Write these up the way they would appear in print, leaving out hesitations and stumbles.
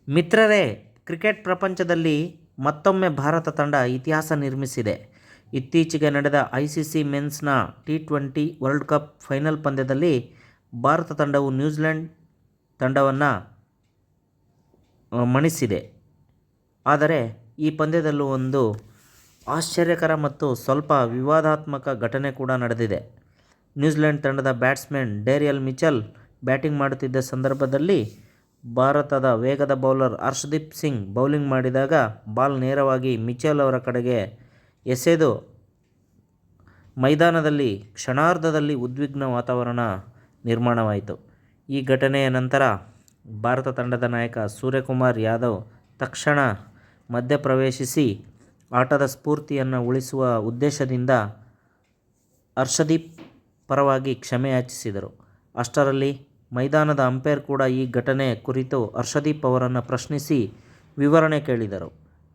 ಮಿತ್ರರೇ, ಕ್ರಿಕೆಟ್ ಪ್ರಪಂಚದಲ್ಲಿ ಮತ್ತೊಮ್ಮೆ ಭಾರತ ತಂಡ ಇತಿಹಾಸ ನಿರ್ಮಿಸಿದೆ. ಇತ್ತೀಚೆಗೆ ನಡೆದ ಐಸಿಸಿ ಮೆನ್ಸ್ನ ಟಿ20 ವರ್ಲ್ಡ್ ಕಪ್ ಫೈನಲ್ ಪಂದ್ಯದಲ್ಲಿ ಭಾರತ ತಂಡವು ನ್ಯೂಜಿಲೆಂಡ್ ತಂಡವನ್ನು ಮಣಿಸಿದೆ. ಆದರೆ ಈ ಪಂದ್ಯದಲ್ಲೂ ಒಂದು ಆಶ್ಚರ್ಯಕರ ಮತ್ತು ಸ್ವಲ್ಪ ವಿವಾದಾತ್ಮಕ ಘಟನೆ ಕೂಡ ನಡೆದಿದೆ. ನ್ಯೂಜಿಲೆಂಡ್ ತಂಡದ ಬ್ಯಾಟ್ಸ್ಮನ್ ಡೇರಿಯಲ್ ಮಿಚೆಲ್ ಬ್ಯಾಟಿಂಗ್ ಮಾಡುತ್ತಿದ್ದ ಸಂದರ್ಭದಲ್ಲಿ ಭಾರತದ ವೇಗದ ಬೌಲರ್ ಹರ್ಷದೀಪ್ ಸಿಂಗ್ ಬೌಲಿಂಗ್ ಮಾಡಿದಾಗ ಬಾಲ್ ನೇರವಾಗಿ ಮಿಚೆಲ್ ಅವರ ಕಡೆಗೆ ಎಸೆದು ಮೈದಾನದಲ್ಲಿ ಕ್ಷಣಾರ್ಧದಲ್ಲಿ ಉದ್ವಿಗ್ನ ವಾತಾವರಣ ನಿರ್ಮಾಣವಾಯಿತು. ಈ ಘಟನೆಯ ನಂತರ ಭಾರತ ತಂಡದ ನಾಯಕ ಸೂರ್ಯಕುಮಾರ್ ಯಾದವ್ ತಕ್ಷಣ ಮಧ್ಯಪ್ರವೇಶಿಸಿ ಆಟದ ಸ್ಫೂರ್ತಿಯನ್ನು ಉಳಿಸುವ ಉದ್ದೇಶದಿಂದ ಹರ್ಷದೀಪ್ ಪರವಾಗಿ ಕ್ಷಮೆ ಯಾಚಿಸಿದರು. ಅಷ್ಟರಲ್ಲಿ ಮೈದಾನದ ಅಂಪೈರ್ ಕೂಡ ಈ ಘಟನೆ ಕುರಿತು ಹರ್ಷದೀಪ್ ಅವರನ್ನು ಪ್ರಶ್ನಿಸಿ ವಿವರಣೆ ಕೇಳಿದರು.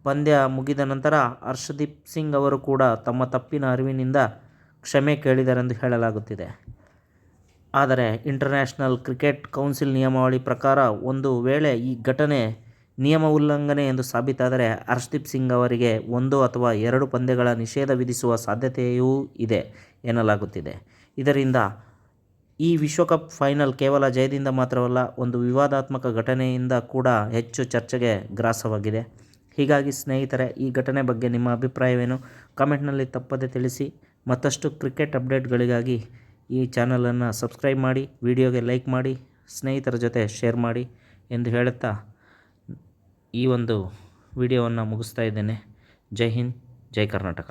ಪಂದ್ಯ ಮುಗಿದ ನಂತರ ಹರ್ಷದೀಪ್ ಸಿಂಗ್ ಅವರು ಕೂಡ ತಮ್ಮ ತಪ್ಪಿನ ಅರಿವಿನಿಂದ ಕ್ಷಮೆ ಕೇಳಿದರೆಂದು ಹೇಳಲಾಗುತ್ತಿದೆ. ಆದರೆ ಇಂಟರ್ನ್ಯಾಷನಲ್ ಕ್ರಿಕೆಟ್ ಕೌನ್ಸಿಲ್ ನಿಯಮಾವಳಿ ಪ್ರಕಾರ ಒಂದು ವೇಳೆ ಈ ಘಟನೆ ನಿಯಮ ಉಲ್ಲಂಘನೆ ಎಂದು ಸಾಬೀತಾದರೆ ಹರ್ಷದೀಪ್ ಸಿಂಗ್ ಅವರಿಗೆ 1 ಅಥವಾ 2 ಪಂದ್ಯಗಳ ನಿಷೇಧ ವಿಧಿಸುವ ಸಾಧ್ಯತೆಯೂ ಇದೆ ಎನ್ನಲಾಗುತ್ತಿದೆ. ಇದರಿಂದ ಈ ವಿಶ್ವಕಪ್ ಫೈನಲ್ ಕೇವಲ ಜಯದಿಂದ ಮಾತ್ರವಲ್ಲ, ಒಂದು ವಿವಾದಾತ್ಮಕ ಘಟನೆಯಿಂದ ಕೂಡ ಹೆಚ್ಚು ಚರ್ಚೆಗೆ ಗ್ರಾಸವಾಗಿದೆ. ಹೀಗಾಗಿ ಸ್ನೇಹಿತರೆ, ಈ ಘಟನೆ ಬಗ್ಗೆ ನಿಮ್ಮ ಅಭಿಪ್ರಾಯವೇನು? ಕಾಮೆಂಟ್ನಲ್ಲಿ ತಪ್ಪದೆ ತಿಳಿಸಿ. ಮತ್ತಷ್ಟು ಕ್ರಿಕೆಟ್ ಅಪ್ಡೇಟ್ಗಳಿಗಾಗಿ ಈ ಚಾನಲನ್ನು ಸಬ್ಸ್ಕ್ರೈಬ್ ಮಾಡಿ, ವಿಡಿಯೋಗೆ ಲೈಕ್ ಮಾಡಿ, ಸ್ನೇಹಿತರ ಜೊತೆ ಶೇರ್ ಮಾಡಿ ಎಂದು ಹೇಳುತ್ತಾ ಈ ಒಂದು ವಿಡಿಯೋವನ್ನು ಮುಗಿಸ್ತಾ ಇದ್ದೇನೆ. ಜೈ ಹಿಂದ್, ಜೈ ಕರ್ನಾಟಕ.